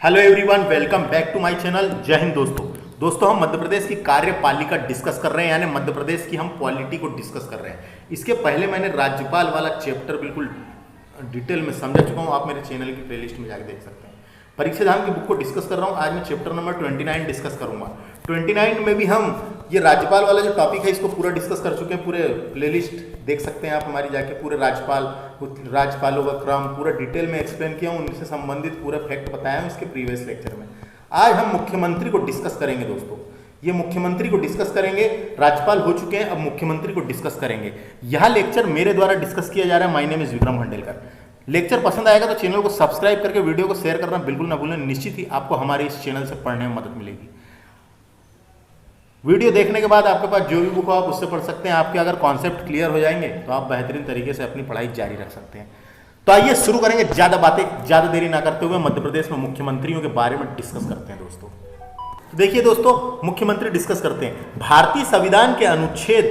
Hello everyone, welcome back to my channel. जय हिंद दोस्तों हम मध्य प्रदेश की कार्यपालिका डिस्कस कर रहे हैं, यानी मध्य प्रदेश की हम पॉलिटी को डिस्कस कर रहे हैं। इसके पहले मैंने राज्यपाल वाला चैप्टर बिल्कुल डिटेल में समझा चुका हूं। आप मेरे चैनल की प्लेलिस्ट में जाकर देख सकते हैं। परीक्षा धाम की बुक को डिस्कस कर रहा हूं। आज मैं चैप्टर नंबर 29 डिस्कस करूंगा। 29 में भी हम ये राज्यपाल वाला जो टॉपिक है इसको पूरा डिस्कस कर चुके हैं। पूरे प्लेलिस्ट देख सकते हैं आप हमारी जाके। पूरे राज्यपालों का क्रम पूरा डिटेल में एक्सप्लेन किया हूँ, उनसे संबंधित पूरा फैक्ट बताया हूँ इसके प्रीवियस लेक्चर में। आज हम मुख्यमंत्री को डिस्कस करेंगे दोस्तों। ये मुख्यमंत्री को डिस्कस करेंगे। राज्यपाल हो चुके हैं, अब मुख्यमंत्री को डिस्कस करेंगे। यह लेक्चर मेरे द्वारा डिस्कस किया जा रहा है। My name is Vikram Khandelkar. Lecture पसंद आएगा तो चैनल को सब्सक्राइब करके वीडियो को शेयर करना बिल्कुल ना भूलें। निश्चित ही आपको हमारे इस चैनल से पढ़ने में मदद मिलेगी। वीडियो देखने के बाद आपके पास जो भी बुक हो आप उससे पढ़ सकते हैं। आपके अगर कॉन्सेप्ट क्लियर हो जाएंगे तो आप बेहतरीन तरीके से अपनी पढ़ाई जारी रख सकते हैं। तो आइए शुरू करेंगे। ज़्यादा देरी ना करते हुए मध्य प्रदेश में मुख्यमंत्रियों के बारे में डिस्कस करते हैं दोस्तों। तो देखिए दोस्तों, मुख्यमंत्री डिस्कस करते हैं। भारतीय संविधान के अनुच्छेद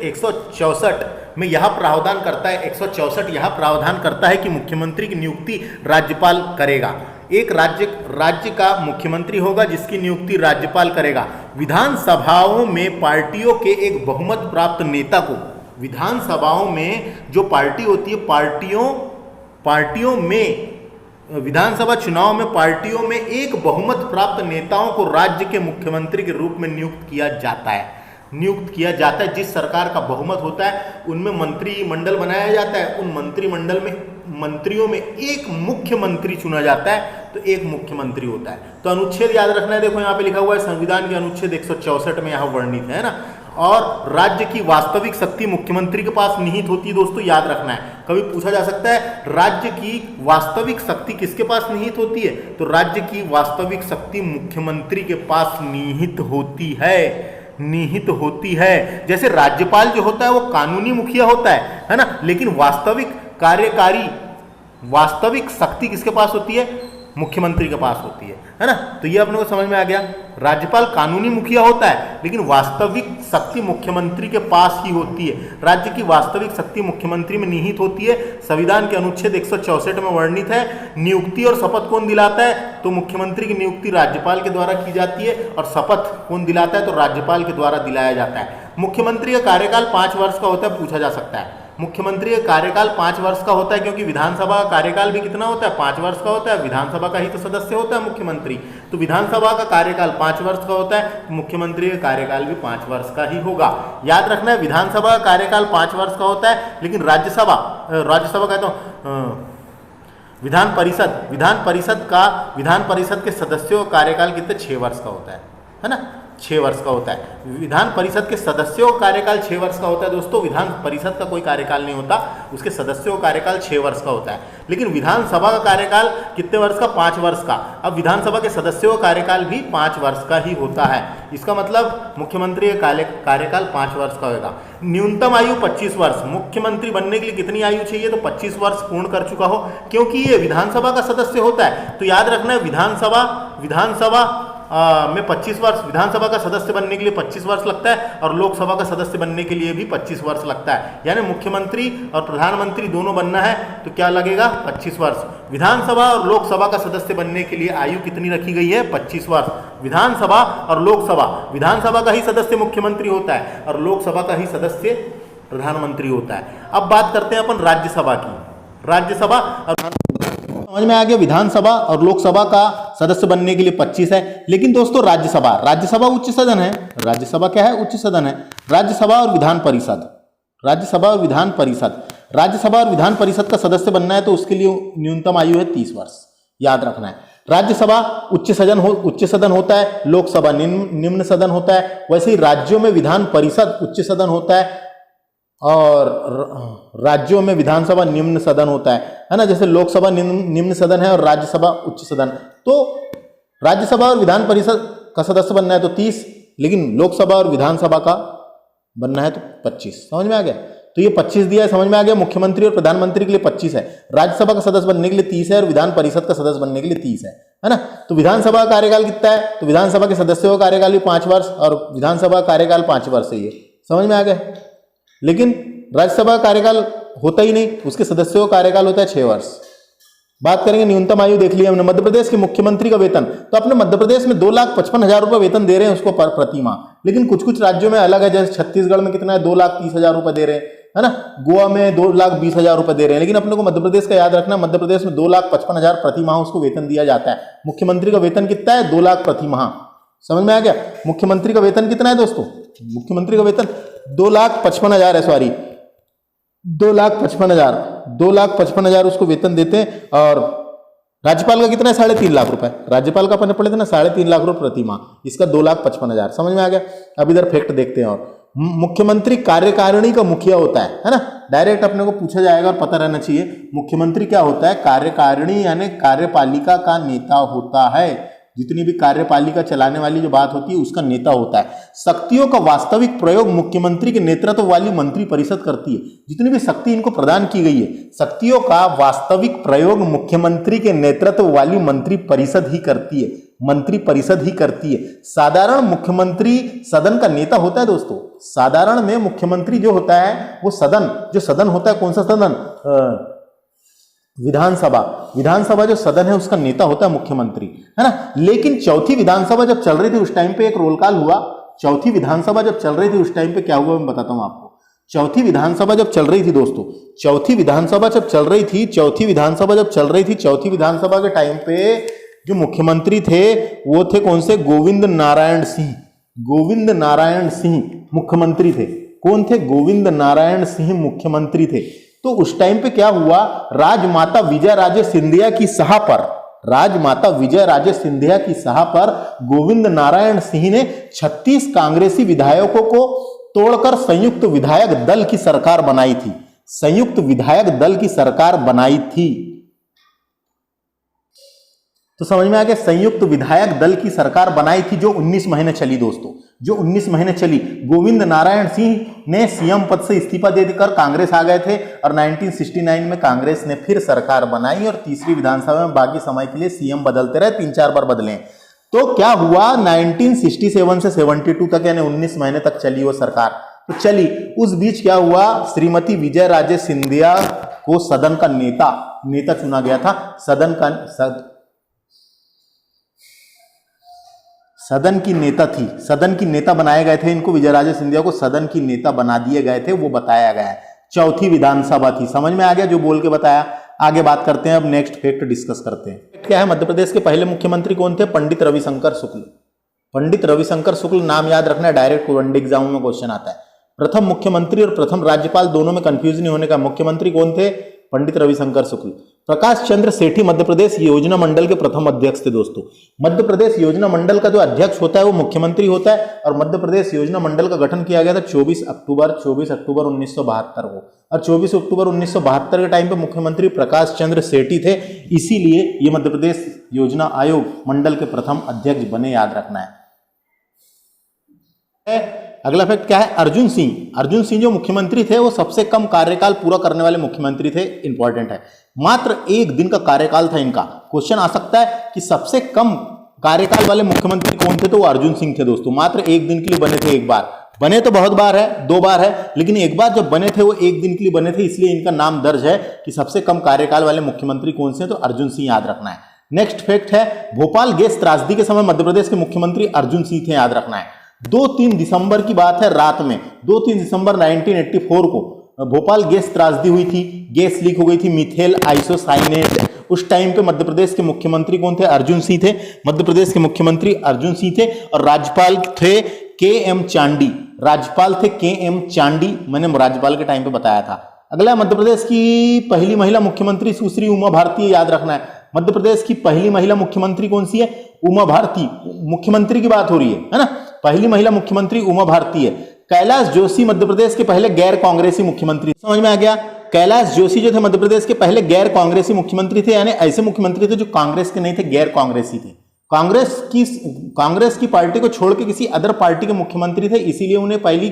164 में यह प्रावधान करता है 164 यह प्रावधान करता है कि मुख्यमंत्री की नियुक्ति राज्यपाल करेगा। एक राज्य का मुख्यमंत्री होगा जिसकी नियुक्ति राज्यपाल करेगा। विधानसभाओं में पार्टियों के एक बहुमत प्राप्त नेता को, विधानसभाओं में जो पार्टी होती है, पार्टियों में विधानसभा चुनाव में पार्टियों में एक बहुमत प्राप्त नेताओं को राज्य के मुख्यमंत्री के रूप में नियुक्त किया जाता है। जिस सरकार का बहुमत होता है उनमें मंत्रिमंडल बनाया जाता है। उन मंत्रिमंडल में मंत्रियों में एक मुख्यमंत्री चुना जाता है, तो एक मुख्यमंत्री होता है। तो अनुच्छेद याद रखना है। देखो यहाँ पे लिखा हुआ है संविधान के अनुच्छेद 164 में यहाँ वर्णित है ना। और राज्य की वास्तविक शक्ति मुख्यमंत्री के पास निहित होती है दोस्तों, याद रखना है। कभी पूछा जा सकता है राज्य की वास्तविक शक्ति किसके पास निहित होती है, तो राज्य की वास्तविक शक्ति मुख्यमंत्री के पास निहित होती है। जैसे राज्यपाल जो होता है वो कानूनी मुखिया होता है ना, लेकिन वास्तविक शक्ति किसके पास होती है, मुख्यमंत्री के पास होती है ना। तो ये अपने को समझ में आ गया। राज्यपाल कानूनी मुखिया होता है लेकिन वास्तविक शक्ति मुख्यमंत्री के पास ही होती है। राज्य की वास्तविक शक्ति मुख्यमंत्री में निहित होती है। संविधान के अनुच्छेद 164 में वर्णित है। नियुक्ति और शपथ कौन दिलाता है, तो मुख्यमंत्री की नियुक्ति राज्यपाल के द्वारा की जाती है और शपथ कौन दिलाता है, तो राज्यपाल के द्वारा दिलाया जाता है। मुख्यमंत्री का कार्यकाल 5 वर्ष का होता है, पूछा जा सकता है। मुख्यमंत्री का कार्यकाल 5 वर्ष का होता है क्योंकि विधानसभा का कार्यकाल भी कितना होता है, 5 वर्ष का होता है। विधानसभा का ही तो सदस्य होता है मुख्यमंत्री, तो विधानसभा का कार्यकाल 5 वर्ष का होता है, तो मुख्यमंत्री का कार्यकाल भी 5 वर्ष का ही होगा। याद रखना है, विधानसभा का कार्यकाल 5 वर्ष का होता है, लेकिन राज्यसभा कहता हूँ विधान परिषद के सदस्यों का कार्यकाल कितने 6 वर्ष का होता है ना, 6 वर्ष का होता है। विधान परिषद के सदस्यों का कार्यकाल 6 वर्ष का होता है दोस्तों। विधान परिषद का कोई कार्यकाल नहीं होता, उसके सदस्यों का कार्यकाल 6 वर्ष का होता है। लेकिन विधानसभा का कार्यकाल कितने वर्ष का, 5 वर्ष का। अब विधानसभा के सदस्यों का कार्यकाल भी 5 वर्ष का ही होता है। इसका मतलब मुख्यमंत्री का कार्यकाल 5 वर्ष का होगा। न्यूनतम आयु 25 वर्ष। मुख्यमंत्री बनने के लिए कितनी आयु चाहिए, तो 25 वर्ष पूर्ण कर चुका हो, क्योंकि ये विधानसभा का सदस्य होता है। तो याद रखना है, विधानसभा में 25 वर्ष, विधानसभा का सदस्य बनने के लिए 25 वर्ष लगता है और लोकसभा का सदस्य बनने के लिए भी 25 वर्ष लगता है। यानी मुख्यमंत्री और प्रधानमंत्री दोनों बनना है तो क्या लगेगा, 25 वर्ष। विधानसभा और लोकसभा का सदस्य बनने के लिए आयु कितनी रखी गई है, 25 वर्ष। विधानसभा और लोकसभा, विधानसभा का ही सदस्य मुख्यमंत्री होता है और लोकसभा का ही सदस्य प्रधानमंत्री होता है। अब बात करते हैं अपन राज्यसभा की। राज्यसभा और समझ में आ गया। विधानसभा और लोकसभा का सदस्य बनने के लिए 25 है, लेकिन दोस्तों राज्यसभा उच्च सदन है। राज्यसभा क्या है, उच्च सदन है। राज्यसभा और विधान परिषद का सदस्य बनना है तो उसके लिए न्यूनतम आयु है 30 वर्ष। याद रखना है। राज्यसभा उच्च सदन होता है, लोकसभा निम्न सदन होता है। वैसे ही राज्यों में विधान परिषद उच्च सदन होता है और राज्यों में विधानसभा निम्न सदन होता है ना। जैसे लोकसभा निम्न सदन है और राज्यसभा उच्च सदन। तो राज्यसभा और विधान परिषद का सदस्य बनना है तो 30, लेकिन लोकसभा और विधानसभा का बनना है तो 25। समझ में आ गया। तो ये 25 दिया है, समझ में आ गया। मुख्यमंत्री और प्रधानमंत्री के लिए 25 है, राज्यसभा का सदस्य बनने के लिए 30 है और विधान परिषद का सदस्य बनने के लिए 30 है ना। तो विधानसभा का कार्यकाल कितना है, तो विधानसभा के सदस्यों का कार्यकाल भी 5 वर्ष और विधानसभा का कार्यकाल 5 वर्ष है। ये समझ में आ गया। लेकिन राज्यसभा का कार्यकाल होता ही नहीं, उसके सदस्यों का कार्यकाल होता है 6 वर्ष। बात करेंगे न्यूनतम आयु, देख लिया हमने। मध्य प्रदेश के मुख्यमंत्री का वेतन, तो अपने मध्य प्रदेश में 2,55,000 रुपए वेतन दे रहे हैं उसको प्रति माह, लेकिन कुछ कुछ राज्यों में अलग है, जैसे छत्तीसगढ़ में कितना है 2,30,000 रुपए दे रहे हैं, है ना, गोवा में 2,20,000 रुपए दे रहे हैं, लेकिन अपने को मध्य प्रदेश का याद रखना, मध्य प्रदेश में 2,55,000 प्रति माह उसको वेतन दिया जाता है। मुख्यमंत्री का वेतन कितना है? 2 लाख प्रति माह। समझ में आ गया? मुख्यमंत्री का वेतन कितना है दोस्तों? मुख्यमंत्री का वेतन 2,55,000 है, सॉरी 2,55,000 उसको वेतन देते हैं। और राज्यपाल का कितना है? 3.5 लाख रुपए। राज्यपाल का अपने पड़े थे ना 3.5 लाख रुपए प्रति माह, इसका 2,55,000। समझ में आ गया? अब इधर फैक्ट देखते हैं। और मुख्यमंत्री कार्यकारिणी का मुखिया होता है ना, डायरेक्ट अपने को पूछा जाएगा और पता रहना चाहिए। मुख्यमंत्री क्या होता है? कार्यकारिणी यानी कार्यपालिका का नेता होता है। जितनी भी कार्यपालिका चलाने वाली जो बात होती है उसका नेता होता है। शक्तियों का वास्तविक प्रयोग मुख्यमंत्री के नेतृत्व वाली मंत्री परिषद करती है। जितनी भी शक्ति इनको प्रदान की गई है, शक्तियों का वास्तविक प्रयोग मुख्यमंत्री के नेतृत्व वाली मंत्री परिषद ही करती है। मंत्री परिषद ही करती है। साधारण मुख्यमंत्री सदन का नेता होता है दोस्तों। साधारण में मुख्यमंत्री जो होता है वो सदन होता है, कौन सा सदन? विधानसभा जो सदन है उसका नेता होता है मुख्यमंत्री, है ना। लेकिन चौथी विधानसभा जब चल रही थी उस टाइम पे एक रोल कॉल हुआ। चौथी विधानसभा जब चल रही थी उस टाइम पे क्या हुआ मैं बताता हूं आपको। चौथी विधानसभा जब चल रही थी दोस्तों, चौथी विधानसभा के टाइम पे जो मुख्यमंत्री थे वो थे कौन से? गोविंद नारायण सिंह मुख्यमंत्री थे। कौन थे? गोविंद नारायण सिंह मुख्यमंत्री थे। तो उस टाइम पे क्या हुआ? राजमाता विजयराजे सिंधिया की सलाह पर गोविंद नारायण सिंह ने 36 कांग्रेसी विधायकों को तोड़कर संयुक्त विधायक दल की सरकार बनाई थी। तो समझ में आ गया? संयुक्त विधायक दल की सरकार बनाई थी जो 19 महीने चली दोस्तों, जो 19 महीने चली। गोविंद नारायण सिंह ने सीएम पद से इस्तीफा देकर कांग्रेस आ गए थे और 1969 में कांग्रेस ने फिर सरकार बनाई और तीसरी विधानसभा में बाकी समय के लिए सीएम बदलते रहे, 3-4 बार बदले। तो क्या हुआ? 1967 से 72 तक यानी 19 महीने तक चली वो सरकार। तो चली, उस बीच क्या हुआ? श्रीमती विजयराजे सिंधिया को सदन का नेता चुना गया था। सदन की नेता बनाए गए थे इनको। विजयराजे सिंधिया को सदन की नेता बना दिए गए थे, वो बताया गया है। चौथी विधानसभा थी। समझ में आ गया जो बोल के बताया? आगे बात करते हैं, अब नेक्स्ट फैक्ट डिस्कस करते हैं। क्या है? मध्य प्रदेश के पहले मुख्यमंत्री कौन थे? पंडित रविशंकर शुक्ल। नाम याद रखना है, डायरेक्ट वन एग्जाम में क्वेश्चन आता है। प्रथम मुख्यमंत्री और प्रथम राज्यपाल दोनों में कंफ्यूज नहीं होने का। मुख्यमंत्री कौन थे? पंडित रविशंकर शुक्ल। प्रकाश चंद्र सेठी मध्य प्रदेश योजना मंडल के प्रथम अध्यक्ष थे दोस्तों। मध्य प्रदेश योजना मंडल का जो अध्यक्ष होता है वो मुख्यमंत्री होता है और मध्य प्रदेश योजना मंडल का गठन किया गया था 24 अक्टूबर 1972 को। और 24 अक्टूबर 1972 के टाइम पे मुख्यमंत्री प्रकाश चंद्र सेठी थे, इसीलिए ये मध्य प्रदेश योजना आयोग मंडल के प्रथम अध्यक्ष बने, याद रखना है। अगला फैक्ट क्या है? अर्जुन सिंह जो मुख्यमंत्री थे वो सबसे कम कार्यकाल पूरा करने वाले मुख्यमंत्री थे। इंपॉर्टेंट है, मात्र 1 दिन का कार्यकाल था इनका। क्वेश्चन आ सकता है कि सबसे कम कार्यकाल वाले मुख्यमंत्री कौन थे? तो वो अर्जुन सिंह थे दोस्तों। मात्र 1 दिन के लिए बने थे, एक बार बने तो बहुत बार है, 2 बार है, लेकिन एक बार जब बने थे वो 1 दिन के लिए बने थे, इसलिए इनका नाम दर्ज है कि सबसे कम कार्यकाल वाले मुख्यमंत्री कौन से? तो अर्जुन सिंह, याद रखना है। नेक्स्ट फैक्ट है, भोपाल गैस त्रासदी के समय मध्य प्रदेश के मुख्यमंत्री अर्जुन सिंह थे, याद रखना है। 2-3 दिसंबर की बात है, रात में 2-3 दिसंबर 1984 को भोपाल गैस त्रासदी हुई थी, गैस लीक हो गई थी, मिथेल आइसोसाइनेट। उस टाइम पे मध्य प्रदेश के मुख्यमंत्री कौन थे? अर्जुन सिंह थे। मध्य प्रदेश के मुख्यमंत्री अर्जुन सिंह थे और राज्यपाल थे के.एम. चांडी। मैंने राज्यपाल के टाइम पे बताया था। अगला, मध्य प्रदेश की पहली महिला मुख्यमंत्री सुश्री उमा भारती, याद रखना है। मध्य प्रदेश की पहली महिला मुख्यमंत्री कौन सी है? उमा भारती। मुख्यमंत्री की बात हो रही है ना। पहली महिला मुख्यमंत्री उमा भारती है। कैलाश जोशी मध्य प्रदेश के पहले गैर कांग्रेसी मुख्यमंत्री। समझ में आ गया? कैलाश जोशी जो थे मध्य प्रदेश के पहले गैर कांग्रेसी मुख्यमंत्री थे, यानी ऐसे मुख्यमंत्री थे जो कांग्रेस के नहीं थे, गैर कांग्रेसी थे। कांग्रेस की पार्टी को छोड़ के किसी अदर पार्टी के मुख्यमंत्री थे, इसीलिए उन्हें पहली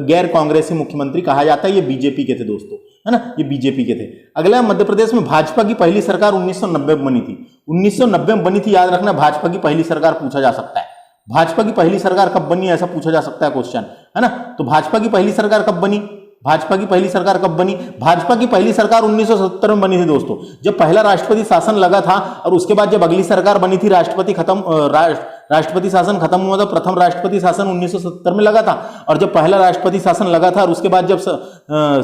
गैर कांग्रेसी मुख्यमंत्री कहा जाता है। ये बीजेपी के थे दोस्तों, है ना, ये बीजेपी के थे। अगला, मध्य प्रदेश में भाजपा की पहली सरकार 1990 में बनी थी। 1990 में बनी थी, याद रखना। भाजपा की पहली सरकार पूछा जा सकता है। भाजपा की पहली सरकार कब बनी, ऐसा पूछा जा सकता है क्वेश्चन, है ना। तो भाजपा की पहली सरकार कब बनी? भाजपा की पहली सरकार कब बनी? भाजपा की पहली सरकार 1970 में बनी थी दोस्तों, जब पहला राष्ट्रपति शासन लगा था, और उसके बाद जब अगली सरकार बनी थी, राष्ट्रपति शासन खत्म हुआ था, प्रथम राष्ट्रपति शासन 1970 में लगा था, और जब पहला राष्ट्रपति शासन लगा था और उसके बाद जब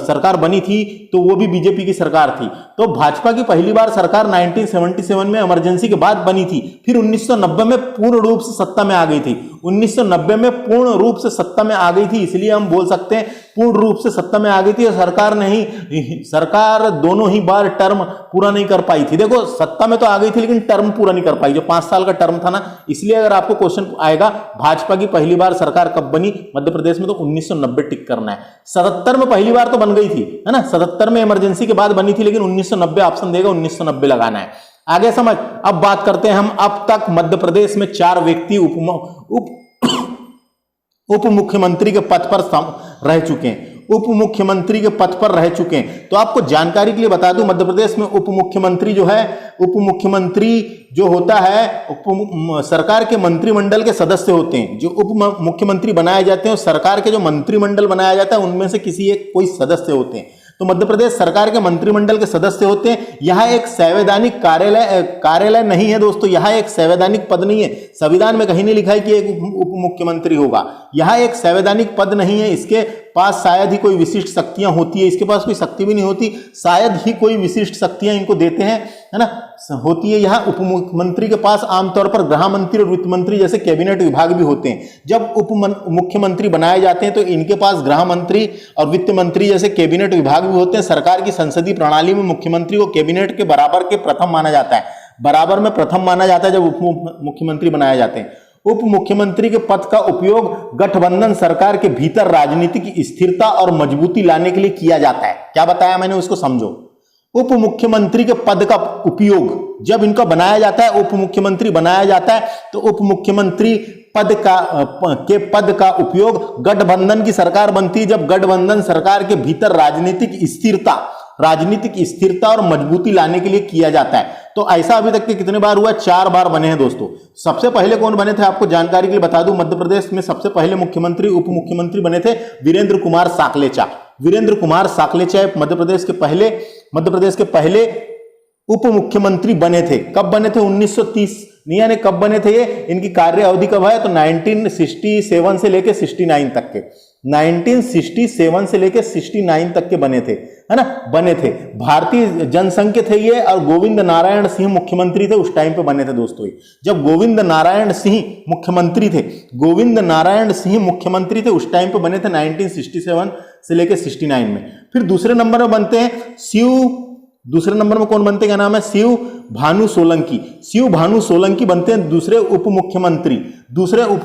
सरकार बनी थी तो वो भी बीजेपी की सरकार थी। तो भाजपा की पहली बार सरकार 1977 में इमरजेंसी के बाद बनी थी, फिर 1990 में पूर्ण रूप से सत्ता में आ गई थी। 1990 में पूर्ण रूप से सत्ता में आ गई थी, इसलिए हम बोल सकते हैं पूर्ण रूप से सत्ता में आ गई थी। और सरकार दोनों ही बार टर्म पूरा नहीं कर पाई थी। देखो, सत्ता में तो आ गई थी लेकिन टर्म पूरा नहीं कर पाई, जो 5 साल का टर्म था ना। इसलिए अगर आपको क्वेश्चन आएगा भाजपा की पहली बार सरकार कब बनी मध्य प्रदेश में, तो 1990 टिक करना है। 77 में पहली बार तो बन गई थी, है ना, 77 में इमरजेंसी के बाद बनी थी, लेकिन 1990 ऑप्शन देगा, 1990 लगाना है। आगे समझ। अब बात करते हैं हम, अब तक मध्य प्रदेश में 4 व्यक्ति उप मुख्यमंत्री के पद पर रह चुके हैं, उप मुख्यमंत्री के पद पर रह चुके हैं। तो आपको जानकारी के लिए बता दूं, मध्य प्रदेश में उप मुख्यमंत्री जो होता है, सरकार के मंत्रिमंडल के सदस्य होते हैं। जो उप मुख्यमंत्री बनाए जाते हैं, सरकार के जो मंत्रिमंडल बनाया जाता है उनमें से किसी एक कोई सदस्य होते हैं। तो मध्य प्रदेश सरकार के मंत्रिमंडल के सदस्य होते हैं। यह एक संवैधानिक कार्यालय नहीं है दोस्तों, यह एक संवैधानिक पद नहीं है। संविधान में कहीं नहीं लिखा है कि एक उप मुख्यमंत्री होगा। यह एक संवैधानिक पद नहीं है, इसके पास शायद ही कोई विशिष्ट शक्तियां होती है, इसके पास कोई शक्ति भी नहीं होती, शायद ही कोई विशिष्ट शक्तियां इनको देते हैं, है ना, होती है। यह उप मुख्यमंत्री के पास आमतौर पर गृह मंत्री और वित्त मंत्री जैसे कैबिनेट विभाग भी होते हैं। जब उप मुख्यमंत्री बनाए जाते हैं तो इनके पास गृह मंत्री और वित्त मंत्री जैसे कैबिनेट विभाग भी होते हैं। सरकार की संसदीय प्रणाली में मुख्यमंत्री को कैबिनेट के बराबर के प्रथम माना जाता है, बराबर में प्रथम माना जाता है जब उप मुख्यमंत्री बनाए जाते हैं। उप मुख्यमंत्री के पद का उपयोग गठबंधन सरकार के भीतर राजनीतिक स्थिरता और मजबूती लाने के लिए किया जाता है। क्या बताया मैंने, उसको समझो। उप मुख्यमंत्री के पद का उपयोग जब इनका बनाया जाता है, उप मुख्यमंत्री बनाया जाता है, तो उप मुख्यमंत्री पद का उपयोग गठबंधन की सरकार बनती है जब गठबंधन सरकार के भीतर राजनीतिक स्थिरता और मजबूती लाने के लिए किया जाता है। तो ऐसा अभी तक के कितने बार हुआ? 4 बार बने हैं दोस्तों। सबसे पहले कौन बने थे आपको जानकारी के लिए बता दूं, मध्य प्रदेश में सबसे पहले मुख्यमंत्री उप मुख्यमंत्री बने थे वीरेंद्र कुमार साकलेचा। वीरेंद्र कुमार साकलेचा मध्य प्रदेश के पहले उप मुख्यमंत्री बने थे। कब बने थे? 1930। नहीं यानी कब बने थे ये, इनकी कार्य अवधि कब है तो 1967 से लेके 69 तक के, 1967 से लेके 69 तक के बने थे, है ना, बने थे। भारतीय जनसंघ के थे ये, और गोविंद नारायण सिंह मुख्यमंत्री थे उस टाइम पे बने थे दोस्तों। जब गोविंद नारायण सिंह मुख्यमंत्री थे उस टाइम पे बने थे 1967 से लेके 69 में। फिर दूसरे नंबर में बनते हैं दूसरे नंबर में कौन बनते हैं, क्या नाम है? शिव भानु सोलंकी बनते हैं दूसरे उप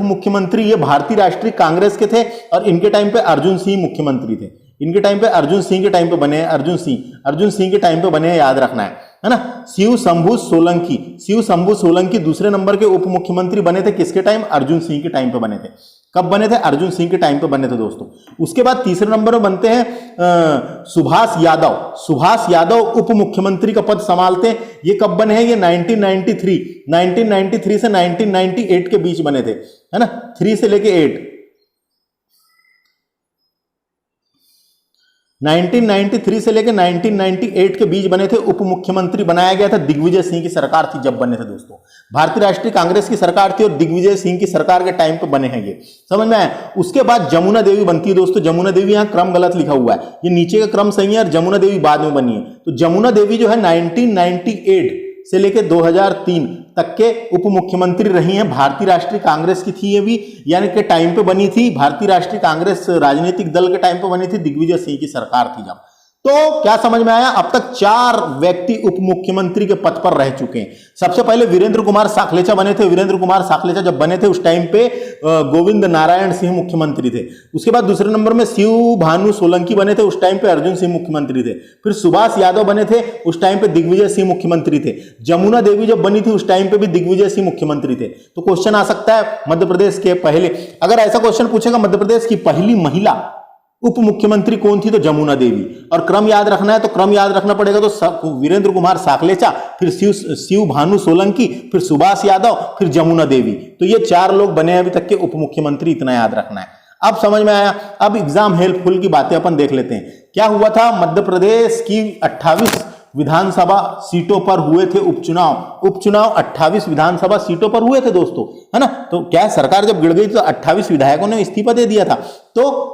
मुख्यमंत्री। ये भारतीय राष्ट्रीय कांग्रेस के थे और इनके टाइम पे अर्जुन सिंह मुख्यमंत्री थे। अर्जुन सिंह के टाइम पे बने हैं, याद रखना है ना। शिव शंभू सोलंकी दूसरे नंबर के उप मुख्यमंत्री बने थे। किसके टाइम? अर्जुन सिंह के टाइम पे बने थे। कब बने थे? अर्जुन सिंह के टाइम पे बने थे दोस्तों। उसके बाद तीसरे नंबर में बनते हैं सुभाष यादव उप मुख्यमंत्री का पद संभालते हैं। ये कब बने हैं? ये 1993 से 1998 के बीच बने थे, है ना, 3 से लेके 8। 1993 से लेकर 1998 के बीच बने थे। उप मुख्यमंत्री बनाया गया था, दिग्विजय सिंह की सरकार थी जब बने थे दोस्तों। भारतीय राष्ट्रीय कांग्रेस की सरकार थी और दिग्विजय सिंह की सरकार के टाइम पे बने हैं ये, समझ में आया। उसके बाद जमुना देवी बनती है दोस्तों। जमुना देवी, यहाँ क्रम गलत लिखा हुआ है, ये नीचे का क्रम सही है और जमुना देवी बाद में बनी है। तो जमुना देवी जो है 1998 से लेकर 2003 तक के उप मुख्यमंत्री रही हैं। भारतीय राष्ट्रीय कांग्रेस की थी ये भी, यानी कि टाइम पे बनी थी। भारतीय राष्ट्रीय कांग्रेस राजनीतिक दल के टाइम पे बनी थी, दिग्विजय सिंह की सरकार थी जब। तो क्या समझ में आया? अब तक 4 व्यक्ति उप मुख्यमंत्री के पद पर रह चुके हैं। सबसे पहले वीरेंद्र कुमार साकलेचा बने थे। वीरेंद्र कुमार साकलेचा जब बने थे उस टाइम पे गोविंद नारायण सिंह मुख्यमंत्री थे। उसके बाद दूसरे नंबर में शिव भानु सोलंकी बने थे, उस टाइम पे अर्जुन सिंह मुख्यमंत्री थे। फिर सुभाष यादव बने थे, उस टाइम पे दिग्विजय सिंह मुख्यमंत्री थे। जमुना देवी जब बनी थी उस टाइम पे भी दिग्विजय सिंह मुख्यमंत्री थे। तो क्वेश्चन आ सकता है मध्य प्रदेश के पहले, अगर ऐसा क्वेश्चन पूछेगा मध्य प्रदेश की पहली महिला उप मुख्यमंत्री कौन थी, तो जमुना देवी। और क्रम याद रखना है तो क्रम याद रखना पड़ेगा, तो वीरेंद्र कुमार साकलेचा, फिर शिव भानु सोलंकी, फिर सुभाष यादव, फिर जमुना देवी। तो ये 4 लोग बने अभी तक के उप मुख्यमंत्री, इतना याद रखना है। अब समझ में आया। अब एग्जाम हेल्पफुल की बातें अपन देख लेते हैं। क्या हुआ था, मध्य प्रदेश की 28 विधानसभा सीटों पर हुए थे उपचुनाव। उपचुनाव 28 विधानसभा सीटों पर हुए थे दोस्तों, है ना। तो क्या सरकार जब गिर गई तो 28 विधायकों ने इस्तीफा दे दिया था। तो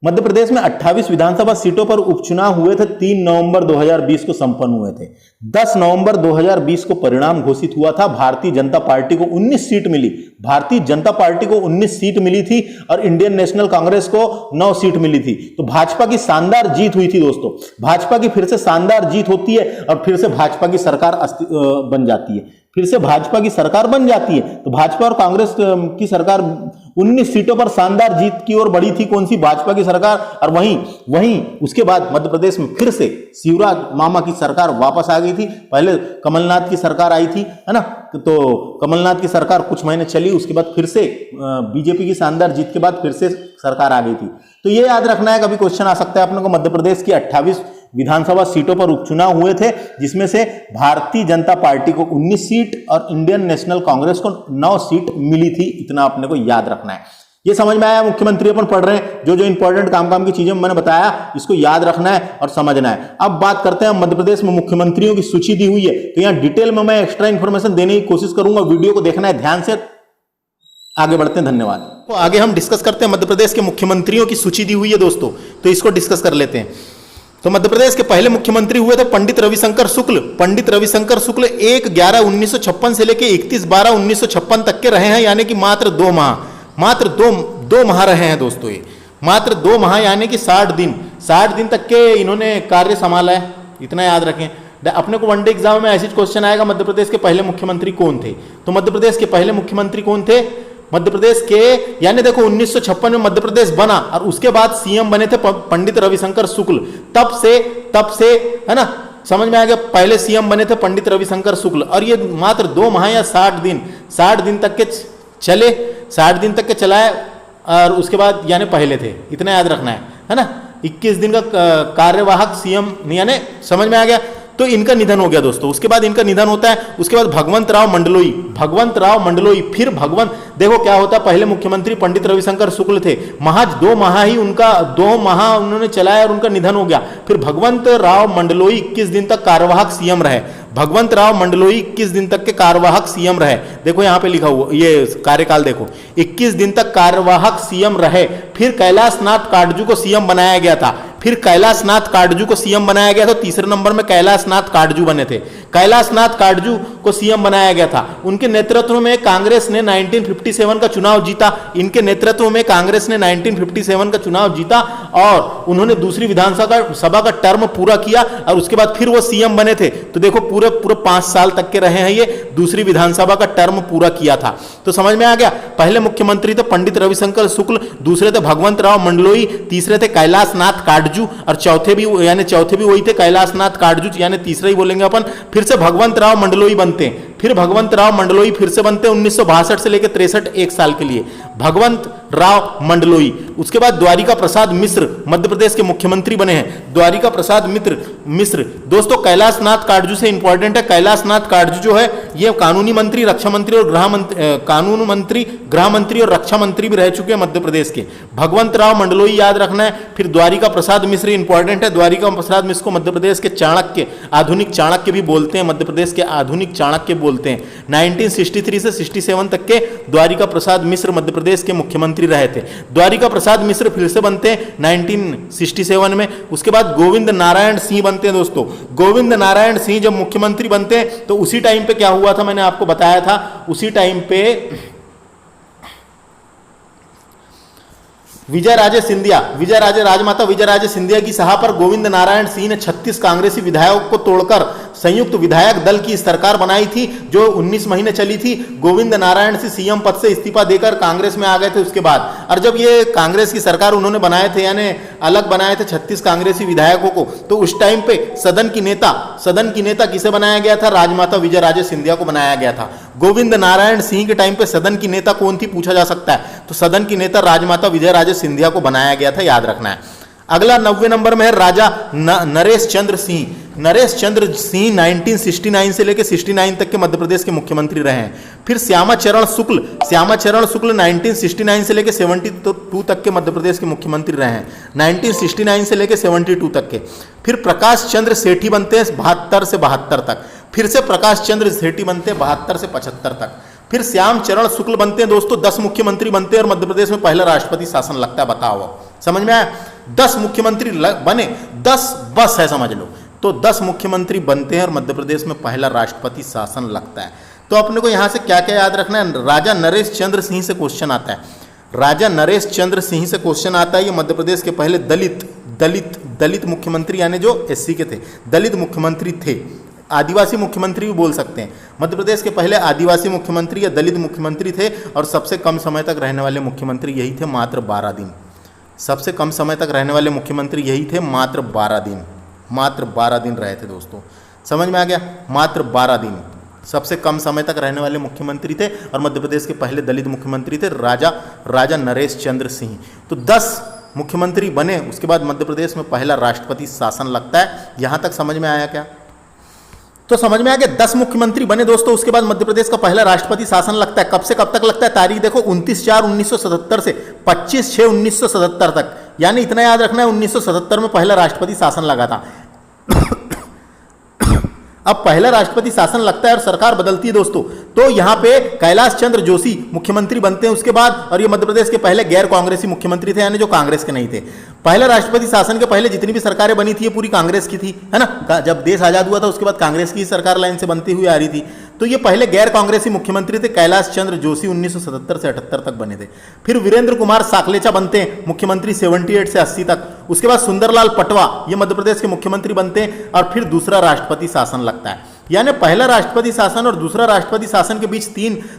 मध्य प्रदेश में 28 विधानसभा सीटों पर उपचुनाव हुए थे। 3 नवंबर 2020 को संपन्न हुए थे। 10 नवंबर 2020 को परिणाम घोषित हुआ था। भारतीय जनता पार्टी को 19 सीट मिली। भारतीय जनता पार्टी को 19 सीट मिली थी और इंडियन नेशनल कांग्रेस को 9 सीट मिली थी। तो भाजपा की शानदार जीत हुई थी दोस्तों। भाजपा की फिर से शानदार जीत होती है और फिर से भाजपा की सरकार बन जाती है। फिर से भाजपा की सरकार बन जाती है। तो भाजपा और कांग्रेस की सरकार 19 सीटों पर शानदार जीत की ओर बढ़ी थी। कौन सी? भाजपा की सरकार। और वहीं उसके बाद मध्य प्रदेश में फिर से शिवराज मामा की सरकार वापस आ गई थी। पहले कमलनाथ की सरकार आई थी, है ना। तो कमलनाथ की सरकार कुछ महीने चली, उसके बाद फिर से बीजेपी की शानदार जीत के बाद फिर से सरकार आ गई थी। तो ये याद रखना है, कभी क्वेश्चन आ सकता है अपने को। मध्य प्रदेश की 28 विधानसभा सीटों पर उपचुनाव हुए थे, जिसमें से भारतीय जनता पार्टी को 19 सीट और इंडियन नेशनल कांग्रेस को 9 सीट मिली थी। इतना अपने को याद रखना है। ये समझ में आया? मुख्यमंत्री अपन पढ़ रहे हैं, जो जो इंपॉर्टेंट काम की चीजें मैंने बताया, इसको याद रखना है और समझना है। अब बात करते हैं, मध्य प्रदेश में मुख्यमंत्रियों की सूची दी हुई है। तो यहां डिटेल में मैं एक्स्ट्रा इंफॉर्मेशन देने की कोशिश करूंगा। वीडियो को देखना है ध्यान से। आगे बढ़ते हैं, धन्यवाद। तो आगे हम डिस्कस करते हैं, मध्य प्रदेश के मुख्यमंत्रियों की सूची दी हुई है दोस्तों, तो इसको डिस्कस कर लेते हैं। तो मध्य प्रदेश के पहले मुख्यमंत्री हुए थे पंडित रविशंकर शुक्ल। पंडित रविशंकर शुक्ल 1/11/1956 से लेकर 31/12/1956 तक के रहे हैं, यानी कि मात्र 2 माह, मात्र दो माह रहे हैं दोस्तों। ये मात्र 2 माह यानी कि 60 दिन तक के इन्होंने कार्य संभाला है। इतना याद रखें। अपने को वनडे एग्जाम में ऐसी क्वेश्चन आएगा, मध्य प्रदेश के पहले मुख्यमंत्री कौन थे। तो मध्य प्रदेश के पहले मुख्यमंत्री कौन थे? मध्य प्रदेश के, यानी देखो 1956 में मध्य प्रदेश बना और उसके बाद सीएम बने थे पंडित रविशंकर शुक्ल। तब से है ना, समझ में आ गया। पहले सीएम बने थे पंडित रविशंकर शुक्ल और ये मात्र 2 माह या 60 दिन तक के चले, 60 दिन तक के चलाए और उसके बाद यानी पहले थे। इतना याद रखना है ना। 21 दिन का कार्यवाहक सीएम, यानी समझ में आ गया। तो इनका निधन हो गया दोस्तों। उसके बाद इनका निधन होता है। उसके बाद भगवंत राव मंडलोई, फिर देखो क्या होता है, पहले मुख्यमंत्री पंडित रविशंकर शुक्ल थे, महज 2 माह ही उनका 2 माह उन्होंने चलाया और उनका निधन हो गया। फिर भगवंत राव मंडलोई 21 दिन तक कार्यवाहक सीएम रहे। भगवंत राव मंडलोई 21 दिन तक के कार्यवाहक सीएम रहे। देखो यहां पे लिखा हुआ, ये कार्यकाल देखो, 21 दिन तक कार्यवाहक सीएम रहे। फिर कैलाशनाथ काटजू को सीएम बनाया गया था। तो तीसरे नंबर में कैलाशनाथ काटजू बने थे। कैलाशनाथ काटजू को सीएम बनाया गया था। उनके नेतृत्व में कांग्रेस ने 1957 का चुनाव जीता। इनके नेतृत्व में कांग्रेस ने 1957 का चुनाव जीता और उन्होंने दूसरी विधानसभा का टर्म पूरा किया और उसके बाद फिर वो सीएम बने थे। तो देखो पूरे 5 साल तक के रहे हैं ये, दूसरी विधानसभा का टर्म पूरा किया था। तो समझ में आ गया। पहले मुख्यमंत्री थे पंडित रविशंकर शुक्ल, दूसरे थे भगवंत राव मंडलोई, तीसरे थे कैलाशनाथ काटजू और चौथे भी वही थे कैलाशनाथ काटजू, यानी तीसरे ही बोलेंगे अपन। फिर से भगवंत राव मंडलोई बनते हैं। फिर भगवंत राव मंडलोई फिर से बनते हैं 1962 से लेकर 63, 1 साल के लिए भगवंत राव मंडलोई। उसके बाद द्वारिका प्रसाद मिश्र मध्य प्रदेश के मुख्यमंत्री बने हैं। द्वारिका प्रसाद मिश्र दोस्तों कैलाशनाथ काटजू से इंपॉर्टेंट है। कैलाशनाथ काटजू जो है ये कानूनी मंत्री, रक्षा मंत्री और गृह मंत्री और रक्षा मंत्री भी रह चुके हैं मध्य प्रदेश के। भगवंत राव मंडलोई याद रखना है। फिर द्वारिका प्रसाद मिश्र इंपॉर्टेंट है। द्वारिका प्रसाद मिश्र को मध्य प्रदेश के चाणक्य, आधुनिक चाणक्य भी बोलते हैं, मध्य प्रदेश के आधुनिक चाणक्य बोलते हैं। 1963 से 67 तक के द्वारिका प्रसाद मिश्र मध्य प्रदेश के मुख्यमंत्री रहे थे। द्वारिका प्रसाद मिश्र फिर से बनते हैं 1967 में। उसके बाद गोविंद नारायण सिंह बनते हैं दोस्तों। गोविंद नारायण सिंह जब मुख्यमंत्री बनते हैं तो उसी टाइम पे क्या हुआ था, मैंने आपको बताया था। उसी टाइम पे राजमाता विजय राजे सिंधिया की सलाह पर गोविंद नारायण सिंह ने 36 कांग्रेसी विधायकों को तोड़कर संयुक्त विधायक दल की सरकार बनाई थी, जो 19 महीने चली थी। गोविंद नारायण सिंह सीएम पद से इस्तीफा देकर कांग्रेस में आ गए थे उसके बाद। और जब ये कांग्रेस की सरकार उन्होंने बनाए थे, यानी अलग बनाए थे 36 कांग्रेसी विधायकों को, तो उस टाइम पे सदन की नेता किसे बनाया गया था? राजमाता विजय राजे सिंधिया को बनाया गया था। गोविंद नारायण सिंह के टाइम पे सदन की नेता कौन थी पूछा जा सकता है, तो सदन की नेता राजमाता विजय राजे सिंधिया को बनाया गया था, याद रखना है। अगला 90 नंबर में है राजा नरेश चंद्र सिंह। नरेश चंद्र सिंह 1969 से लेकर 69 तक के मध्य प्रदेश के मुख्यमंत्री रहे हैं। फिर श्यामा चरण शुक्ल 1969 से लेकर 72 तक के मध्य प्रदेश के मुख्यमंत्री रहे हैं, 1969 से लेकर 72 तक के। फिर प्रकाश चंद्र सेठी बनते हैं 72 से 72 तक। फिर से प्रकाश चंद्र सेठी बनते हैं 72 से 75 तक। फिर श्याम चरण शुक्ल बनते हैं दोस्तों, 10 मुख्यमंत्री बनते हैं और मध्य प्रदेश में पहला राष्ट्रपति शासन लगता है। बताओ, समझ में आया? 10 मुख्यमंत्री बने, 10 बस है समझ लो, तो 10 मुख्यमंत्री बनते हैं और मध्य प्रदेश में पहला राष्ट्रपति शासन लगता है। तो अपने को यहां से क्या क्या याद रखना है? राजा नरेश चंद्र सिंह से क्वेश्चन आता है, राजा नरेश चंद्र सिंह से क्वेश्चन आता है। ये मध्य प्रदेश के पहले दलित मुख्यमंत्री, यानी जो एससी के थे, दलित मुख्यमंत्री थे, आदिवासी मुख्यमंत्री भी बोल सकते हैं। मध्य प्रदेश के पहले आदिवासी मुख्यमंत्री या दलित मुख्यमंत्री थे और सबसे कम समय तक रहने वाले मुख्यमंत्री यही थे, मात्र 12 दिन। सबसे कम समय तक रहने वाले मुख्यमंत्री यही थे, मात्र 12 दिन। मात्र 12 दिन रहे थे दोस्तों, समझ में आ गया? मात्र 12 दिन सबसे कम समय तक रहने वाले मुख्यमंत्री थे और मध्य प्रदेश के पहले दलित मुख्यमंत्री थे राजा नरेश चंद्र सिंह। तो 10 मुख्यमंत्री बने, उसके बाद मध्य प्रदेश में पहला राष्ट्रपति शासन लगता है। यहां तक समझ में आया क्या? तो समझ में आ गया, 10 मुख्यमंत्री बने दोस्तों, उसके बाद मध्य प्रदेश का पहला राष्ट्रपति शासन लगता है। कब से कब तक लगता है? तारीख देखो, 29/4/1977 से 25/6/1977 तक, यानी इतना याद रखना है 1977 में पहला राष्ट्रपति शासन लगा था। अब पहला राष्ट्रपति शासन लगता है और सरकार बदलती है दोस्तों, तो यहाँ पे कैलाश चंद्र जोशी मुख्यमंत्री बनते हैं उसके बाद, और ये मध्य प्रदेश के पहले गैर कांग्रेसी मुख्यमंत्री थे, यानी जो कांग्रेस के नहीं थे। पहला राष्ट्रपति शासन के पहले जितनी भी सरकारें बनी थी ये पूरी कांग्रेस की थी, है ना? जब देश आजाद हुआ था उसके बाद कांग्रेस की सरकार लाइन से बनती हुई आ रही थी। तो ये पहले गैर कांग्रेसी मुख्यमंत्री थे, कैलाश चंद्र जोशी 1977 से 78 तक बने थे। फिर वीरेंद्र कुमार साकलेचा बनते हैं मुख्यमंत्री 78 से 80 तक। उसके बाद सुंदरलाल पटवा ये मध्य प्रदेश के मुख्यमंत्री बनते हैं और फिर दूसरा राष्ट्रपति शासन लगता है। यानी पहला राष्ट्रपति शासन और दूसरा राष्ट्रपति शासन के बीच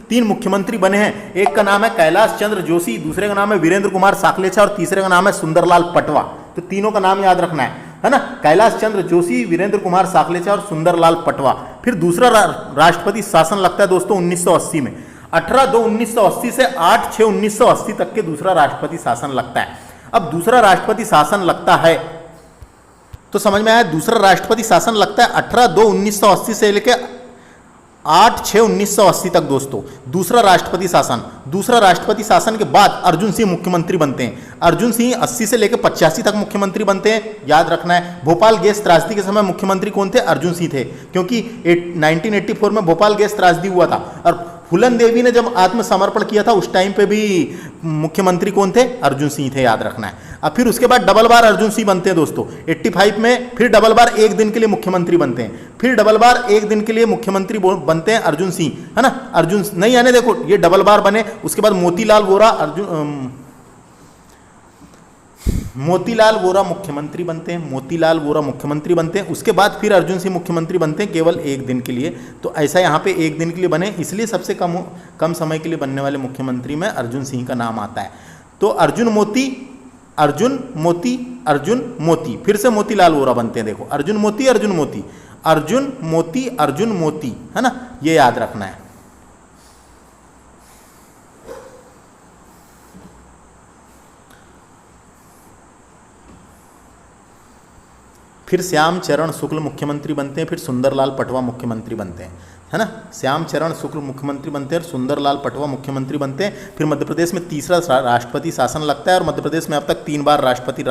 तीन मुख्यमंत्री बने हैं। एक का नाम है कैलाश चंद्र जोशी, दूसरे का नाम है वीरेंद्र कुमार साकलेचा और तीसरे का नाम है सुंदरलाल पटवा। तो तीनों का नाम याद रखना है ना? कैलाश चंद्र जोशी, वीरेंद्र कुमार साकलेचा और सुंदरलाल पटवा। फिर दूसरा राष्ट्रपति शासन लगता है दोस्तों 1980 में, 18/2/1980 से 8/6/1980 तक के दूसरा राष्ट्रपति शासन लगता है। अब दूसरा राष्ट्रपति शासन लगता है तो समझ में आया, दूसरा राष्ट्रपति शासन लगता है 18/2/1980 से लेकर 8/6/1980 तक दोस्तों, दूसरा राष्ट्रपति शासन। दूसरा राष्ट्रपति शासन के बाद अर्जुन सिंह मुख्यमंत्री बनते हैं। अर्जुन सिंह 80 से लेकर 85 तक मुख्यमंत्री बनते हैं, याद रखना है। भोपाल गैस त्रासदी के समय मुख्यमंत्री कौन थे? अर्जुन सिंह थे, क्योंकि 1984 में भोपाल गैस त्रासदी हुआ था और फूलन देवी ने जब आत्मसमर्पण किया था उस टाइम पे भी मुख्यमंत्री कौन थे? अर्जुन सिंह थे, याद रखना है। अब फिर उसके बाद डबल बार अर्जुन सिंह बनते हैं दोस्तों 85 में, फिर डबल बार एक दिन के लिए मुख्यमंत्री बनते हैं, फिर डबल बार एक दिन के लिए मुख्यमंत्री बनते हैं अर्जुन सिंह, है ना? अर्जुन नहीं आने, देखो ये डबल बार बने। उसके बाद मोतीलाल वोरा मुख्यमंत्री बनते हैं, मोतीलाल वोरा मुख्यमंत्री बनते हैं। उसके बाद फिर अर्जुन सिंह मुख्यमंत्री बनते हैं केवल एक दिन के लिए। तो ऐसा यहाँ पे एक दिन के लिए बने, इसलिए सबसे कम समय के लिए बनने वाले मुख्यमंत्री में अर्जुन सिंह का नाम आता है। तो अर्जुन मोती, फिर से मोतीलाल वोरा बनते हैं। देखो अर्जुन मोती, है ना? ये याद रखना है। फिर श्याम चरण शुक्ल मुख्यमंत्री बनते हैं, फिर सुंदरलाल पटवा मुख्यमंत्री बनते हैं, है ना? श्याम चरण शुक्ल मुख्यमंत्री बनते हैं और सुंदरलाल पटवा मुख्यमंत्री बनते हैं। फिर मध्य प्रदेश में तीसरा राष्ट्रपति शासन लगता है और मध्य प्रदेश में अब तक 3 बार राष्ट्रपति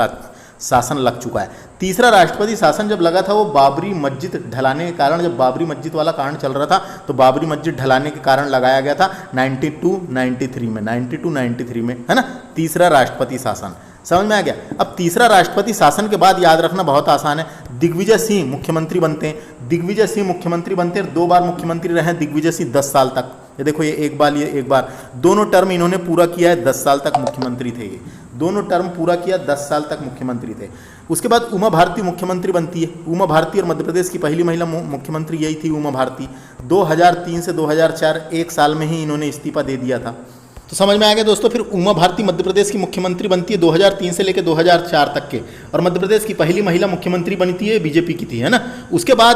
शासन लग चुका है। तीसरा राष्ट्रपति शासन जब लगा था वो बाबरी मस्जिद ढलाने के कारण, जब बाबरी मस्जिद वाला कांड चल रहा था तो बाबरी मस्जिद ढलाने के कारण लगाया गया था 92-93 में, है ना? तीसरा राष्ट्रपति शासन, समझ में आ गया। अब तीसरा राष्ट्रपति शासन के बाद याद रखना बहुत आसान है, दिग्विजय सिंह मुख्यमंत्री बनते हैं। दिग्विजय सिंह मुख्यमंत्री बनते हैं, 2 बार मुख्यमंत्री रहे दिग्विजय सिंह 10 साल तक। ये देखो ये एक बार दोनों टर्म इन्होंने पूरा किया है, 10 साल तक मुख्यमंत्री थे ये, दोनों टर्म पूरा किया, 10 साल तक मुख्यमंत्री थे। उसके बाद उमा भारती मुख्यमंत्री बनती है। उमा भारती और मध्य प्रदेश की पहली महिला मुख्यमंत्री यही थी, उमा भारती। 2003 से 2004 1 साल में ही इन्होंने इस्तीफा दे दिया था। तो समझ में आ गया दोस्तों। फिर उमा भारती मध्य प्रदेश की मुख्यमंत्री बनती है 2003 से लेकर 2004 तक के, और मध्य प्रदेश की पहली महिला मुख्यमंत्री बनती है, बीजेपी की थी, है ना। उसके बाद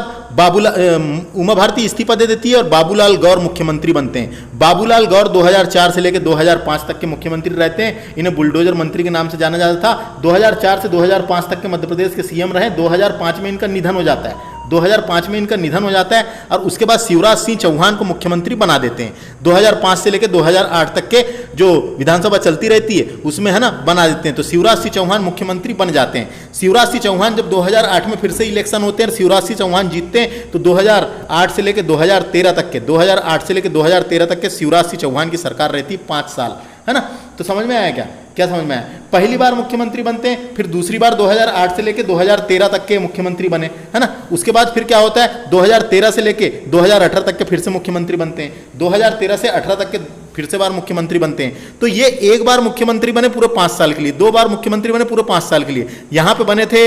उमा भारती इस्तीफा दे देती है और बाबूलाल गौर मुख्यमंत्री बनते हैं। बाबूलाल गौर 2004 से लेकर 2005 तक के मुख्यमंत्री रहते हैं। इन्हें बुलडोजर मंत्री के नाम से जाना जाता था। 2004 से 2005 तक के मध्य प्रदेश के सीएम रहे। 2005 में इनका निधन हो जाता है। 2005 में इनका निधन हो जाता है और उसके बाद शिवराज सिंह चौहान को मुख्यमंत्री बना देते हैं। 2005 से लेकर 2008 तक के जो विधानसभा चलती रहती है उसमें, है ना, बना देते हैं। तो शिवराज सिंह चौहान मुख्यमंत्री बन जाते हैं। शिवराज सिंह चौहान जब 2008 में फिर से इलेक्शन होते हैं और शिवराज सिंह चौहान जीतते हैं, तो 2008 से लेकर 2013 तक के 2008 से लेकर 2013 तक के शिवराज सिंह चौहान की सरकार रहती है 5 साल, है ना। तो समझ में आया क्या क्या समझ में आया? पहली बार मुख्यमंत्री बनते हैं, फिर दूसरी बार 2008 से लेकर 2013 तक के मुख्यमंत्री बने, है ना। उसके बाद फिर क्या होता है, 2013 से लेकर 2018 तक के फिर से मुख्यमंत्री बनते हैं। 2013 से 18 तक के फिर से बार मुख्यमंत्री बनते हैं। तो ये एक बार मुख्यमंत्री बने पूरे 5 साल के लिए, 2 बार मुख्यमंत्री बने पूरे 5 साल के लिए। यहां पे बने थे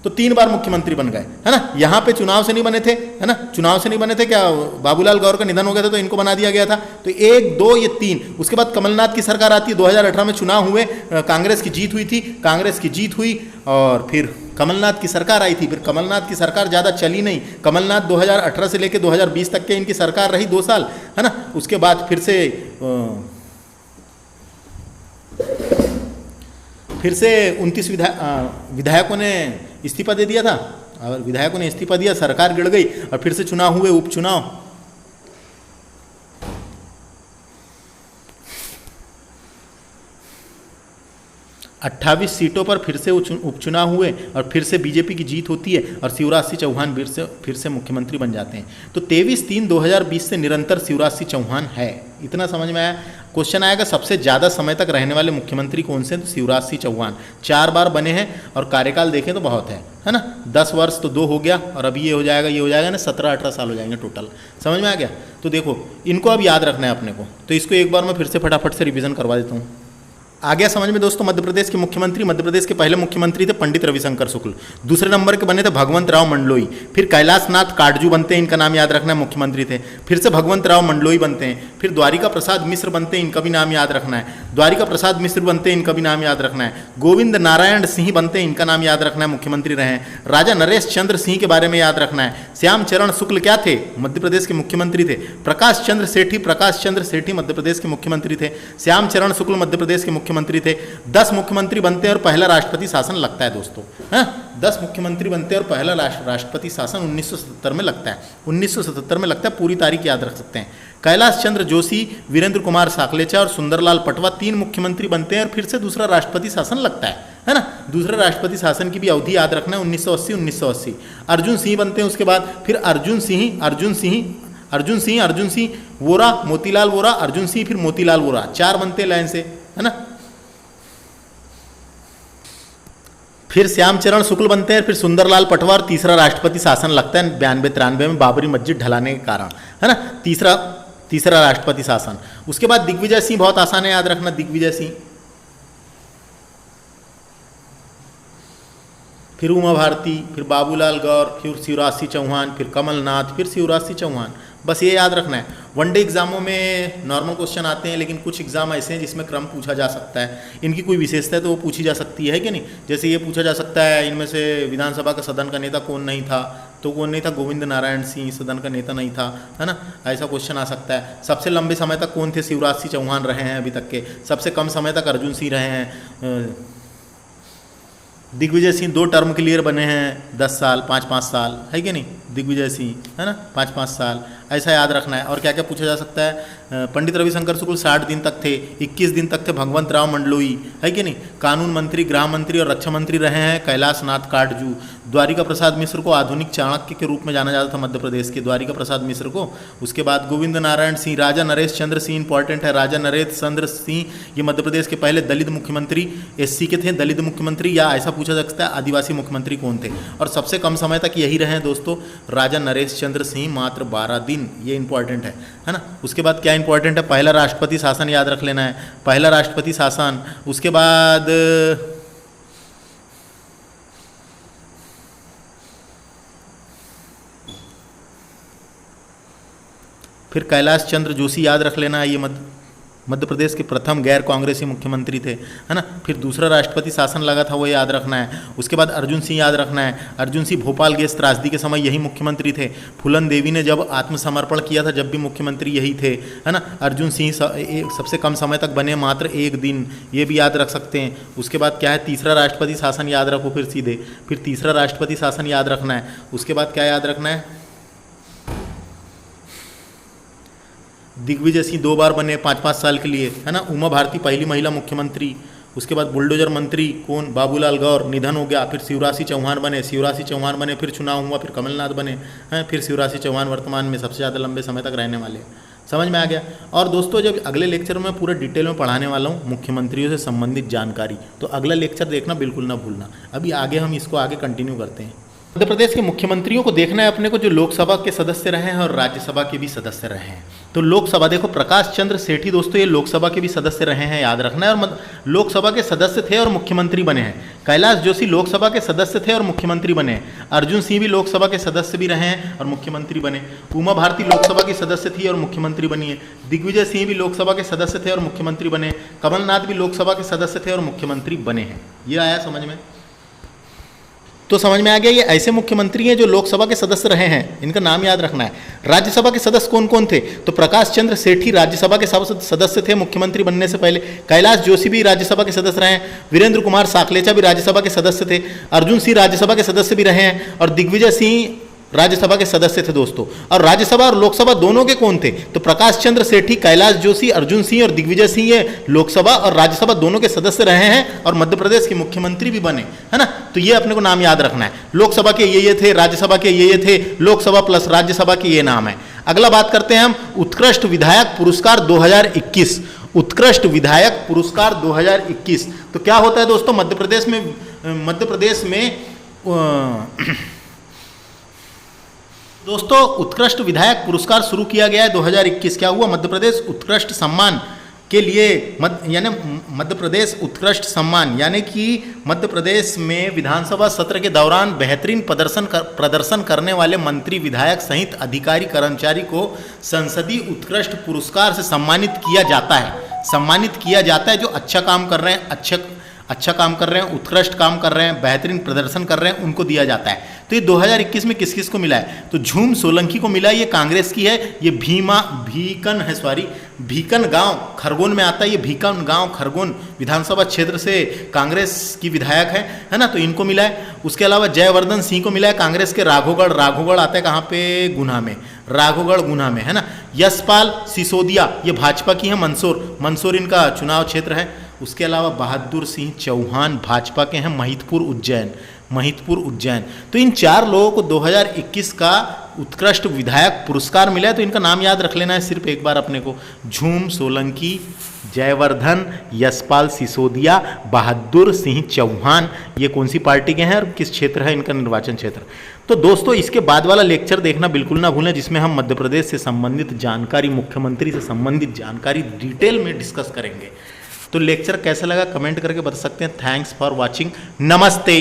तो 3 बार मुख्यमंत्री बन गए, है ना। यहां पे चुनाव से नहीं बने थे, है ना, चुनाव से नहीं बने थे। क्या बाबूलाल गौर का निधन हो गया था तो इनको बना दिया गया था। तो 1, 2, ये 3। उसके बाद कमलनाथ की सरकार आती है। 2018 में चुनाव हुए, कांग्रेस की जीत हुई थी, कांग्रेस की जीत हुई और फिर कमलनाथ की सरकार आई थी। फिर कमलनाथ की सरकार ज़्यादा चली नहीं। कमलनाथ 2018 से लेकर 2020 तक के इनकी सरकार रही 2 साल, है ना। उसके बाद फिर से 29 विधायकों ने इस्तीफा दे दिया था और विधायकों ने इस्तीफा दिया, सरकार गिर गई और फिर से चुनाव हुए, उपचुनाव। अट्ठाईस सीटों पर फिर से उपचुनाव हुए और फिर से बीजेपी की जीत होती है और शिवराज सिंह चौहान फिर से मुख्यमंत्री बन जाते हैं। तो 23/3/2020 से निरंतर शिवराज सिंह चौहान है। इतना समझ में आया। क्वेश्चन आएगा सबसे ज़्यादा समय तक रहने वाले मुख्यमंत्री कौन से हैं? तो शिवराज सिंह चौहान 4 बार बने हैं और कार्यकाल देखें तो बहुत है ना। 10 वर्ष तो 2 हो गया और अभी ये हो जाएगा ना 17-18 साल हो जाएंगे टोटल। समझ में आ गया। तो देखो इनको अब याद रखना है अपने को, तो इसको एक बार मैं फिर से फटाफट से रिवीजन करवा देता हूँ। आ गया समझ में दोस्तों। मध्य प्रदेश के मुख्यमंत्री, मध्य प्रदेश के पहले मुख्यमंत्री थे पंडित रविशंकर शुक्ल। दूसरे नंबर के बने थे भगवंत राव मंडलोई। फिर कैलाश नाथ काटजू बनते हैं, इनका नाम याद रखना है, मुख्यमंत्री थे। फिर से भगवंत राव मंडलोई बनते हैं। फिर द्वारिका प्रसाद मिश्र बनते हैं, इनका भी नाम याद रखना है। द्वारिका प्रसाद मिश्र बनते हैं, इनका भी नाम याद रखना है। गोविंद नारायण सिंह बनते हैं, इनका नाम याद रखना है, मुख्यमंत्री रहे हैं। राजा नरेश चंद्र सिंह के बारे में याद रखना है। श्याम चरण शुक्ल क्या थे? मध्य प्रदेश के मुख्यमंत्री थे। प्रकाश चंद्र सेठी मध्य प्रदेश के मुख्यमंत्री थे। श्याम चरण शुक्ल मध्य प्रदेश के मुख्यमंत्री थे। 10 मुख्यमंत्री बनते हैं और पहला राष्ट्रपति शासन लगता है दोस्तों, हैं। 10 मुख्यमंत्री बनते हैं और पहला राष्ट्रपति शासन 1977 में लगता है। 1977 में लगता है, पूरी तारीख याद रख सकते हैं। कैलाश चंद्र जोशी, वीरेंद्र कुमार साकलेचा और सुंदरलाल पटवा 3 मुख्यमंत्री बनते हैं और फिर से दूसरा राष्ट्रपति शासन लगता है ना। दूसरे राष्ट्रपति शासन की भी अवधि याद रखना है, 1980। अर्जुन सिंह बनते हैं उसके बाद। फिर अर्जुन सिंह वोरा, मोतीलाल वोरा, अर्जुन सिंह, फिर मोतीलाल वोरा, 4 बनते हैं लाइन से, है ना। फिर श्यामचरण शुक्ल बनते हैं, फिर सुंदरलाल पटवा और तीसरा राष्ट्रपति शासन लगता है 92-93 में बाबरी मस्जिद ढलाने के कारण, है ना। तीसरा राष्ट्रपति शासन। उसके बाद दिग्विजय सिंह, बहुत आसान है याद रखना, दिग्विजय सिंह। फिर उमा भारती, फिर बाबूलाल गौर, फिर शिवराज सिंह चौहान, फिर कमलनाथ, फिर शिवराज सिंह चौहान। बस ये याद रखना है। वनडे एग्जामों में नॉर्मल क्वेश्चन आते हैं, लेकिन कुछ एग्जाम ऐसे हैं जिसमें क्रम पूछा जा सकता है। इनकी कोई विशेषता है तो वो पूछी जा सकती है कि नहीं। जैसे ये पूछा जा सकता है, इनमें से विधानसभा का सदन का नेता कौन नहीं था? तो कौन नहीं था? गोविंद नारायण सिंह सदन का नेता नहीं था, है ना। ऐसा क्वेश्चन आ सकता है। सबसे लंबे समय तक कौन थे? शिवराज सिंह चौहान रहे हैं अभी तक के। सबसे कम समय तक अर्जुन सिंह रहे हैं। दिग्विजय सिंह 2 टर्म क्लियर बने हैं, 10 साल, 5-5 साल, है कि नहीं। दिग्विजय सिंह, है ना, 5-5 साल, ऐसा याद रखना है। और क्या क्या पूछा जा सकता है? पंडित रविशंकर शुक्ल 60 दिन तक थे। 21 दिन तक थे भगवंत राव मंडलोई, है कि नहीं। कानून मंत्री, गृह मंत्री और रक्षा मंत्री रहे हैं कैलाश नाथ काटजू। द्वारिका प्रसाद मिश्र को आधुनिक चाणक्य के रूप में जाना जाता था मध्य प्रदेश के, द्वारिका प्रसाद मिश्र को। उसके बाद गोविंद नारायण सिंह, राजा नरेश चंद्र सिंह इंपॉर्टेंट है, राजा नरेश चंद्र सिंह, ये मध्य प्रदेश के पहले दलित मुख्यमंत्री, SC के थे दलित मुख्यमंत्री। या ऐसा पूछा जा सकता है आदिवासी मुख्यमंत्री कौन थे? और सबसे कम समय तक यही रहे हैं दोस्तों, राजा नरेश चंद्र सिंह, मात्र 12 दिन। ये इंपॉर्टेंट है ना। उसके बाद क्या इंपॉर्टेंट है? पहला राष्ट्रपति शासन याद रख लेना है, पहला राष्ट्रपति शासन। उसके बाद फिर कैलाश चंद्र जोशी याद रख लेना, ये मध्य प्रदेश के प्रथम गैर कांग्रेसी मुख्यमंत्री थे, है ना। फिर दूसरा राष्ट्रपति शासन लगा था, वो याद रखना है। उसके बाद अर्जुन सिंह याद रखना है। अर्जुन सिंह भोपाल गैस त्रासदी के समय यही मुख्यमंत्री थे। फूलन देवी ने जब आत्मसमर्पण किया था, जब भी मुख्यमंत्री यही थे, है ना। अर्जुन सिंह सबसे कम समय तक बने, मात्र 1 दिन, ये भी याद रख सकते हैं। उसके बाद क्या है, तीसरा राष्ट्रपति शासन याद रखो फिर सीधे, फिर तीसरा राष्ट्रपति शासन याद रखना है। उसके बाद क्या याद रखना है, दिग्विजय सिंह 2 बार बने 5-5 साल के लिए, है ना। उमा भारती पहली महिला मुख्यमंत्री। उसके बाद बुलडोजर मंत्री कौन, बाबूलाल गौर, निधन हो गया। फिर शिवराज सिंह चौहान बने, शिवराज सिंह चौहान बने, फिर चुनाव हुआ, फिर कमलनाथ बने हैं, फिर शिवराज सिंह चौहान वर्तमान में सबसे ज़्यादा लंबे समय तक रहने वाले। समझ में आ गया। और दोस्तों जब अगले लेक्चर में पूरा डिटेल में पढ़ाने वाला हूँ मुख्यमंत्रियों से संबंधित जानकारी, तो अगला लेक्चर देखना बिल्कुल ना भूलना। अभी आगे हम इसको आगे कंटिन्यू करते हैं। मध्य प्रदेश के मुख्यमंत्रियों को देखना है अपने को, जो लोकसभा के सदस्य रहे हैं और राज्यसभा के भी सदस्य रहे हैं। तो लोकसभा देखो, प्रकाश चंद्र सेठी दोस्तों ये लोकसभा के भी सदस्य रहे हैं, याद रखना है। और लोकसभा के सदस्य थे और मुख्यमंत्री बने हैं। कैलाश जोशी लोकसभा के सदस्य थे और मुख्यमंत्री बने। अर्जुन सिंह भी लोकसभा के सदस्य भी रहे हैं और मुख्यमंत्री बने। उमा भारती लोकसभा की सदस्य थी और मुख्यमंत्री बनी है। दिग्विजय सिंह भी लोकसभा के सदस्य थे और मुख्यमंत्री बने। कमलनाथ भी लोकसभा के सदस्य थे और मुख्यमंत्री बने हैं। ये आया समझ में? तो समझ में आ गया, ये ऐसे मुख्यमंत्री हैं जो लोकसभा के सदस्य रहे हैं, इनका नाम याद रखना है। राज्यसभा के सदस्य कौन कौन थे, तो प्रकाश चंद्र सेठी राज्यसभा के सदस्य थे मुख्यमंत्री बनने से पहले। कैलाश जोशी भी राज्यसभा के सदस्य रहे हैं। वीरेंद्र कुमार साकलेचा भी राज्यसभा के सदस्य थे। अर्जुन सिंह राज्यसभा के सदस्य भी रहे हैं और दिग्विजय सिंह राज्यसभा के सदस्य थे दोस्तों। और राज्यसभा और लोकसभा दोनों के कौन थे, तो प्रकाश चंद्र सेठी, कैलाश जोशी, अर्जुन सिंह और दिग्विजय सिंह ये लोकसभा और राज्यसभा दोनों के सदस्य रहे हैं और मध्य प्रदेश के मुख्यमंत्री भी बने, है ना। तो ये अपने को नाम याद रखना है। लोकसभा के ये थे, राज्यसभा के ये थे, लोकसभा प्लस राज्यसभा के ये नाम है। अगला बात करते हैं हम उत्कृष्ट विधायक पुरस्कार 2021। उत्कृष्ट विधायक पुरस्कार 2021 तो क्या होता है दोस्तों, मध्य प्रदेश में दोस्तों उत्कृष्ट विधायक पुरस्कार शुरू किया गया है 2021। क्या हुआ, मध्य प्रदेश उत्कृष्ट सम्मान के लिए यानी मध्य प्रदेश उत्कृष्ट सम्मान, यानी कि मध्य प्रदेश में विधानसभा सत्र के दौरान बेहतरीन प्रदर्शन करने वाले मंत्री, विधायक सहित अधिकारी कर्मचारी को संसदीय उत्कृष्ट पुरस्कार से सम्मानित किया जाता है। जो अच्छा काम कर रहे हैं, अच्छा काम कर रहे हैं, उत्कृष्ट काम कर रहे हैं, बेहतरीन प्रदर्शन कर रहे हैं, उनको दिया जाता है। तो ये 2021 में किस किस को मिला है, तो झूम सोलंकी को मिला है, ये कांग्रेस की है। ये भीकन गांव खरगोन में आता है। ये भीकन गांव खरगोन विधानसभा क्षेत्र से कांग्रेस की विधायक है ना, तो इनको मिला है। उसके अलावा जयवर्धन सिंह को मिला है कांग्रेस के राघोगढ़ आता है कहाँ पे, गुना में, राघोगढ़ गुना में, है ना। यशपाल सिसोदिया ये भाजपा की है, मंदसौर इनका चुनाव क्षेत्र है। उसके अलावा बहादुर सिंह चौहान भाजपा के हैं, महितपुर उज्जैन। तो इन 4 लोगों को 2021 का उत्कृष्ट विधायक पुरस्कार मिला है। तो इनका नाम याद रख लेना है सिर्फ एक बार अपने को, झूम सोलंकी, जयवर्धन, यशपाल सिसोदिया, बहादुर सिंह चौहान। ये कौन सी पार्टी के हैं और किस क्षेत्र है इनका निर्वाचन क्षेत्र। तो दोस्तों इसके बाद वाला लेक्चर देखना बिल्कुल ना भूलें, जिसमें हम मध्य प्रदेश से संबंधित जानकारी, मुख्यमंत्री से संबंधित जानकारी डिटेल में डिस्कस करेंगे। तो लेक्चर कैसा लगा कमेंट करके बता सकते हैं। थैंक्स फॉर वॉचिंग, नमस्ते।